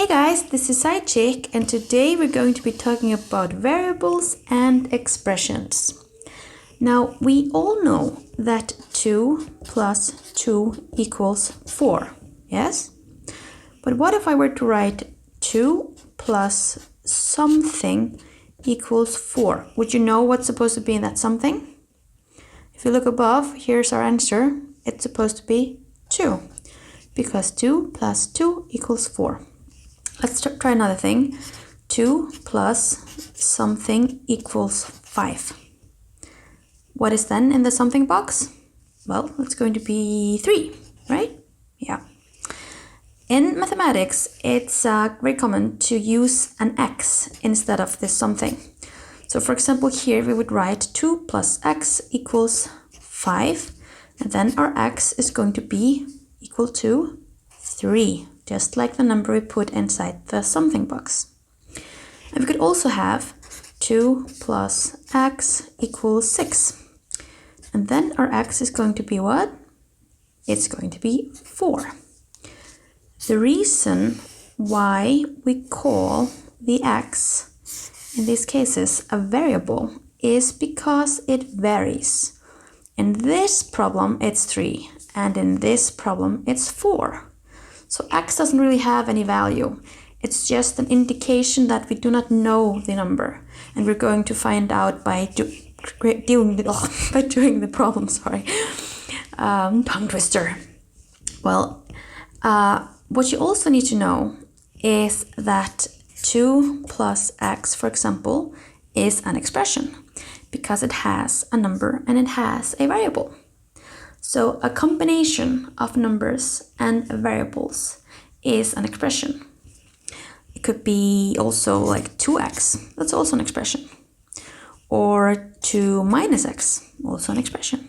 Hey guys, this is SciChick, and today we're going to be talking about variables and expressions. Now, we all know that 2 plus 2 equals 4, yes? But what if I were to write 2 plus something equals 4? Would you know what's supposed to be in that something? If you look above, here's our answer. It's supposed to be 2, because 2 plus 2 equals 4. Let's try another thing. 2 plus something equals 5. What is then in the something box? Well, it's going to be 3, right? Yeah. In mathematics, it's very common to use an x instead of this something. So for example, here we would write 2 plus x equals 5. And then our x is going to be equal to 3. Just like the number we put inside the something box. And we could also have 2 plus x equals 6. And then our x is going to be what? It's going to be 4. The reason why we call the x, in these cases, a variable is because it varies. In this problem, it's 3. And in this problem, it's 4. So x doesn't really have any value. It's just an indication that we do not know the number. And we're going to find out by doing the problem, sorry. Tongue twister. Well, what you also need to know is that 2 plus x, for example, is an expression because it has a number and it has a variable. So a combination of numbers and variables is an expression. It could be also like 2x, that's also an expression. Or 2 minus x, also an expression.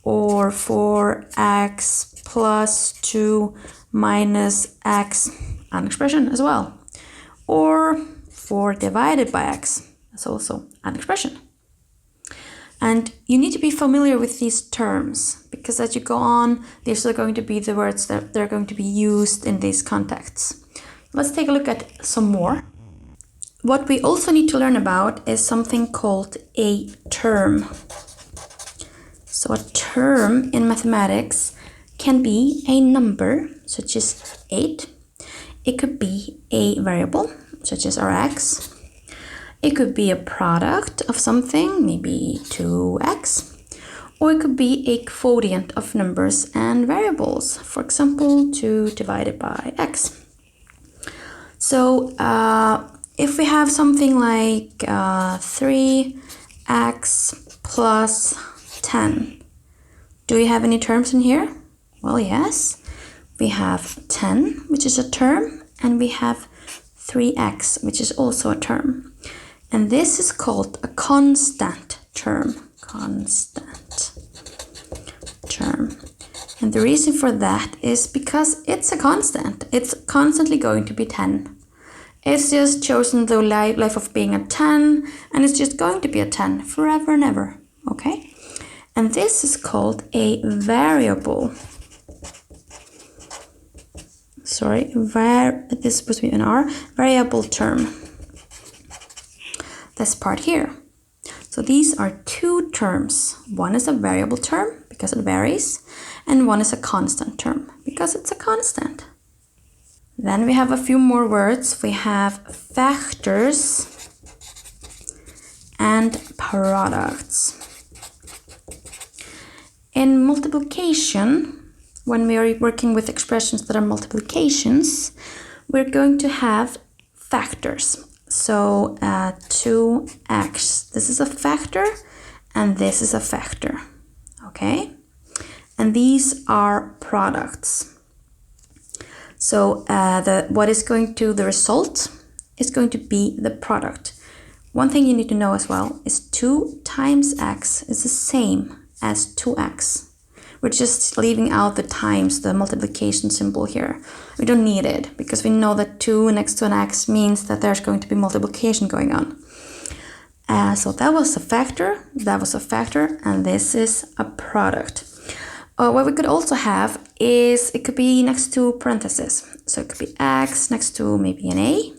Or 4x plus 2 minus x, an expression as well. Or 4 divided by x, that's also an expression. And you need to be familiar with these terms because as you go on, these are going to be the words that they're going to be used in these contexts. Let's take a look at some more. What we also need to learn about is something called a term. So a term in mathematics can be a number, such as 8. It could be a variable, such as our x. It could be a product of something, maybe 2x, or it could be a quotient of numbers and variables, for example, 2 divided by x. So if we have something like 3x plus 10, do we have any terms in here? Well, yes. We have 10, which is a term, and we have 3x, which is also a term. And this is called a constant term. Constant term. And the reason for that is because it's a constant. It's constantly going to be 10. It's just chosen the life of being a 10, and it's just going to be a 10 forever and ever. Okay? And this is called a variable. Sorry, this is supposed to be an R. Variable term. This part here. So these are two terms. One is a variable term because it varies, and one is a constant term because it's a constant. Then we have a few more words. We have factors and products. In multiplication, when we are working with expressions that are multiplications, we're going to have factors. So 2x, this is a factor, and this is a factor, okay? And these are products. So the result is going to be the product. One thing you need to know as well is 2 times x is the same as 2x. We're just leaving out the times, the multiplication symbol here. We don't need it because we know that 2 next to an x means that there's going to be multiplication going on. So that was a factor, and this is a product. what we could also have is, it could be next to parentheses. So it could be x next to maybe an a.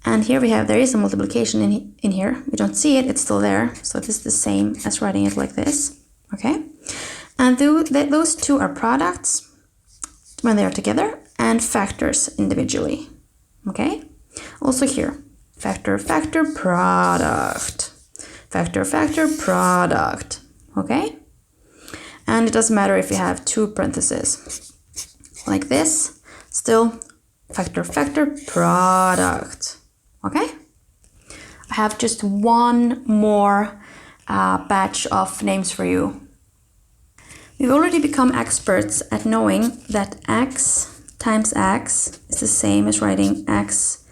And here we have, there is a multiplication in here. We don't see it, it's still there. So this is the same as writing it like this, okay? And those two are products when they are together and factors individually, okay? Also here, factor, factor, product. Factor, factor, product, okay? And it doesn't matter if you have two parentheses. Like this, still factor, factor, product. Okay? I have just one more batch of names for you. We've already become experts at knowing that x times x is the same as writing x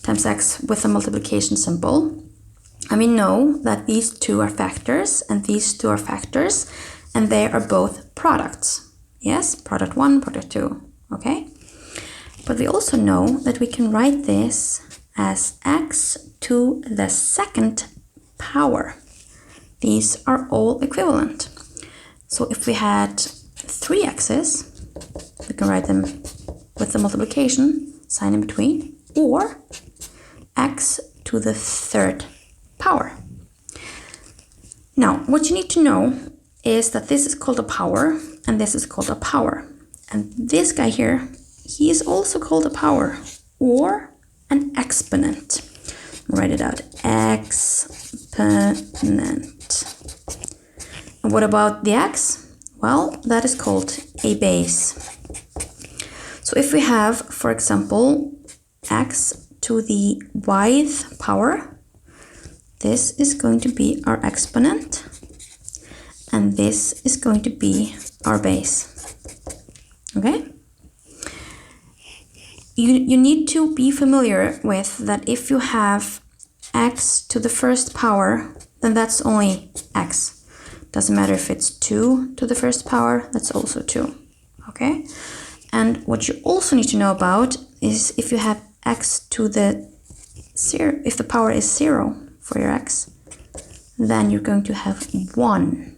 times x with a multiplication symbol. And we know that these two are factors and these two are factors, and they are both products. Yes, product 1, product 2, okay? But we also know that we can write this as x to the second power. These are all equivalent. So if we had 3 x's, we can write them with the multiplication sign in between, or x to the third power. Now, what you need to know is that this is called a power and this is called a power. And this guy here, he is also called a power or an exponent. Write it out, exponent. And what about the x? Well, that is called a base. So if we have, for example, x to the yth power, this is going to be our exponent, and this is going to be our base. Okay? You need to be familiar with that if you have x to the first power, then that's only x. Doesn't matter if it's 2 to the first power, that's also 2. Okay? And what you also need to know about is if you have x to the 0, if the power is 0 for your x, then you're going to have 1.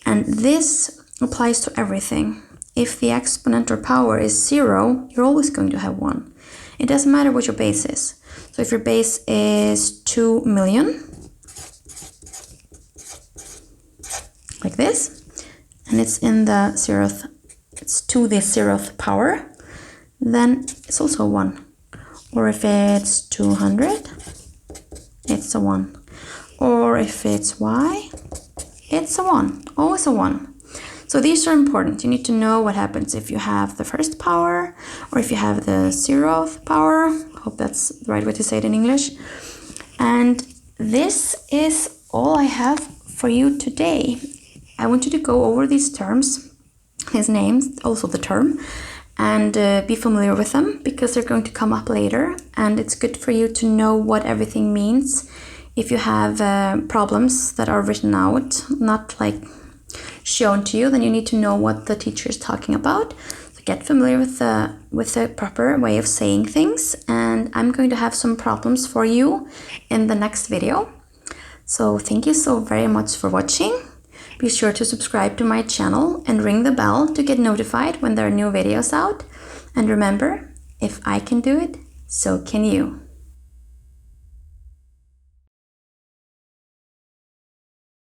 And this applies to everything. If the exponent or power is 0, you're always going to have 1. It doesn't matter what your base is. So if your base is 2 million, like this, and it's in the 0th, it's to the 0th power, then it's also 1. Or if it's 200, it's a 1. Or if it's y, it's a 1, always a 1. So these are important. You need to know what happens if you have the first power or if you have the 0th power. Hope that's the right way to say it in English. And this is all I have for you today. I want you to go over these terms, his names, also the term, and be familiar with them because they're going to come up later. And it's good for you to know what everything means. If you have problems that are written out, not like shown to you, then you need to know what the teacher is talking about. So get familiar with the proper way of saying things, and I'm going to have some problems for you in the next video. So thank you so very much for watching. Be sure to subscribe to my channel and ring the bell to get notified when there are new videos out. And remember, if I can do it, so can you.